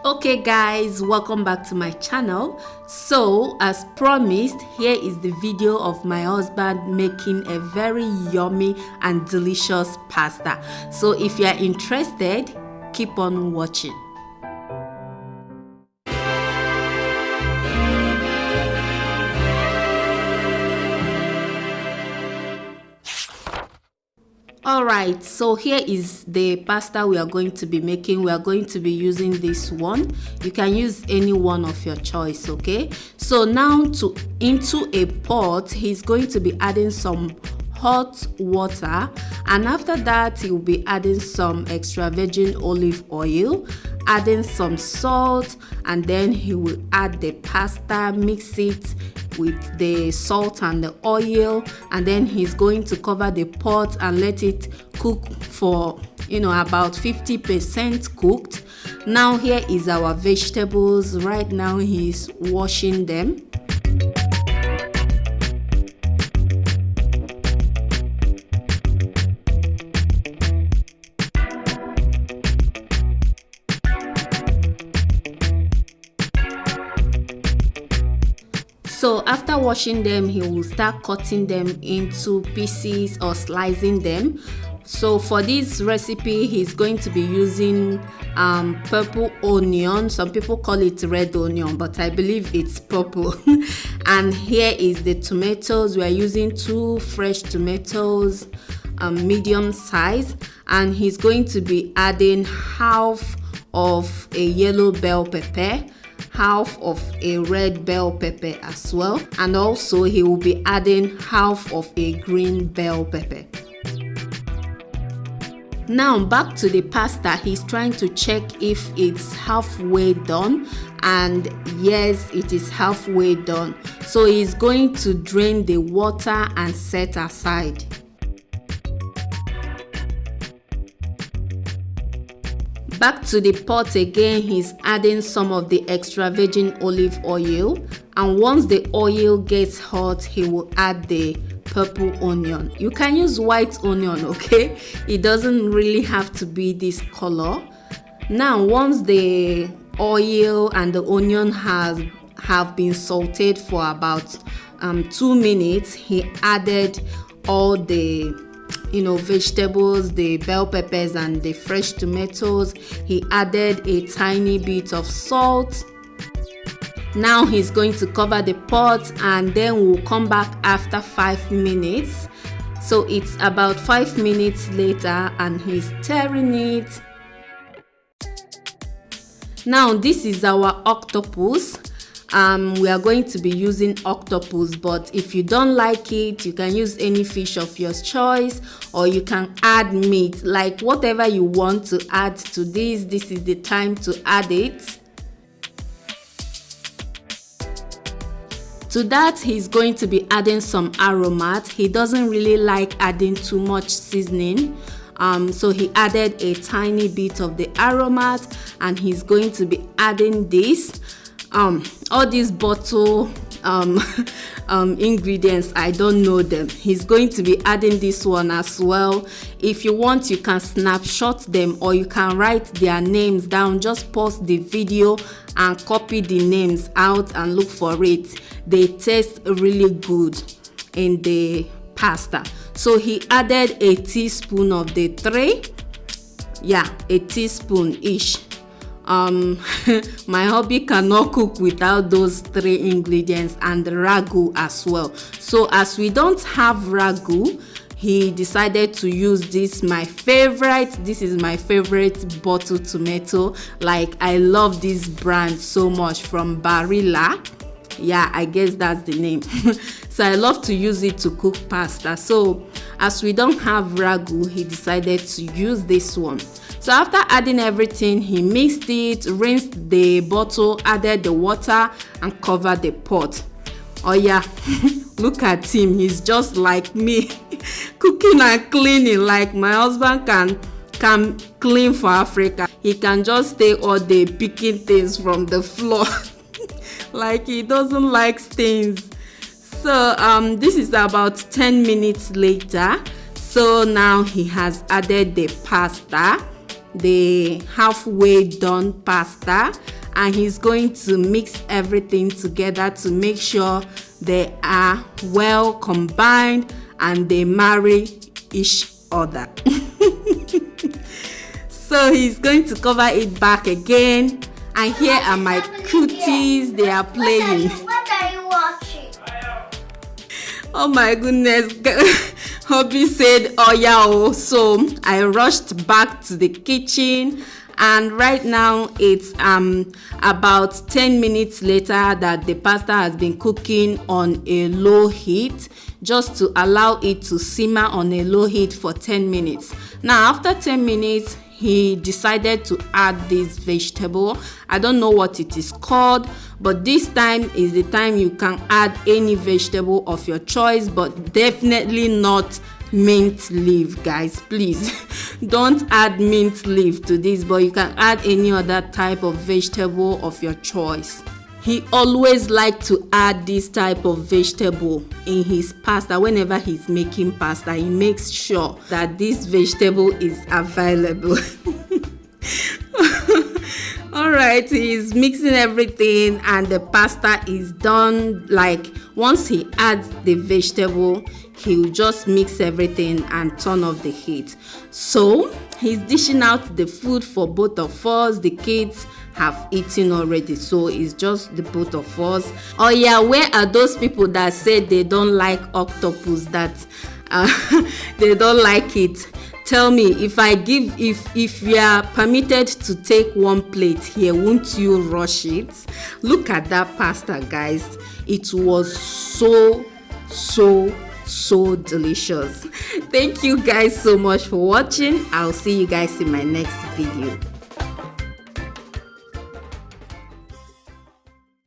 Okay guys, welcome back to my channel. So as promised, here is the video of my husband making a very yummy and delicious pasta. So if you are interested, keep on watching. Alright, so here is the pasta we are going to be making. We are going to be using this one. You can use any one of your choice, okay? So now into a pot, he's going to be adding some hot water, and after that he will be adding some extra virgin olive oil, adding some salt, and then he will add the pasta, mix it with the salt and the oil, and then he's going to cover the pot and let it cook for about 50% cooked. Now here is our vegetables. Right now he's washing them. So after washing them, he will start cutting them into pieces or slicing them. So for this recipe, he's going to be using purple onion. Some people call it red onion, but I believe it's purple. And here is the tomatoes. We are using 2 fresh tomatoes, medium size, and he's going to be adding half of a yellow bell pepper, half of a red bell pepper as well, and also he will be adding half of a green bell pepper. Now back to the pasta. He's trying to check if it's halfway done, and yes, it is halfway done. So he's going to drain the water and set aside. Back to the pot again, he's adding some of the extra virgin olive oil, and once the oil gets hot, he will add the purple onion. You can use white onion, okay? It doesn't really have to be this color. Now once the oil and the onion have been sauteed for about 2 minutes, he added all the vegetables, the bell peppers and the fresh tomatoes. He added a tiny bit of salt. Now he's going to cover the pot, and then we'll come back after 5 minutes. So it's about 5 minutes later, and he's stirring it. Now this is our octopus. We are going to be using octopus, but if you don't like it, you can use any fish of your choice, or you can add meat, like whatever you want to add to this. This is the time to add it. To that, he's going to be adding some aromat. He doesn't really like adding too much seasoning, so he added a tiny bit of the aromat, and he's going to be adding this. All these bottle ingredients, I don't know them. He's going to be adding this one as well. If you want, you can snapshot them, or you can write their names down. Just pause the video and copy the names out and look for it. They taste really good in the pasta. So he added a teaspoon of the 3, a teaspoon ish. My hubby cannot cook without those 3 ingredients, and the ragu as well. So as we don't have ragu, he decided to use this. This is my favorite bottle tomato. Like, I love this brand so much, from Barilla. I guess that's the name. So I love to use it to cook pasta. So as we don't have ragu, he decided to use this one. So after adding everything, he mixed it, rinsed the bottle, added the water, and covered the pot. Oh yeah, look at him. He's just like me, cooking and cleaning. Like, my husband can clean for Africa. He can just stay all day picking things from the floor. Like, he doesn't like stains. So this is about 10 minutes later. So now he has added the pasta. the halfway done pasta, and he's going to mix everything together to make sure they are well combined and they marry each other. So he's going to cover it back again, and here are my cuties. They are playing. What are you watching? Oh my goodness. Hubby said, oh yeah, oh. So I rushed back to the kitchen, and right now it's about 10 minutes later that the pasta has been cooking on a low heat, just to allow it to simmer on a low heat for 10 minutes. Now after 10 minutes, he decided to add this vegetable. I don't know what it is called, but this time is the time you can add any vegetable of your choice, but definitely not mint leaf, guys. Please don't add mint leaf to this, but you can add any other type of vegetable of your choice. He always likes to add this type of vegetable in his pasta. Whenever he's making pasta, he makes sure that this vegetable is available. All right, he's mixing everything and the pasta is done. Like once he adds the vegetable, he'll just mix everything and turn off the heat. So he's dishing out the food for both of us. The kids have eaten already, so it's just the both of us. Oh yeah, where are those people that said they don't like octopus, that they don't like it? Tell me, if you are permitted to take one plate here, won't you rush it? Look at that pasta, guys. It was so delicious. Thank you guys so much for watching. I'll see you guys in my next video.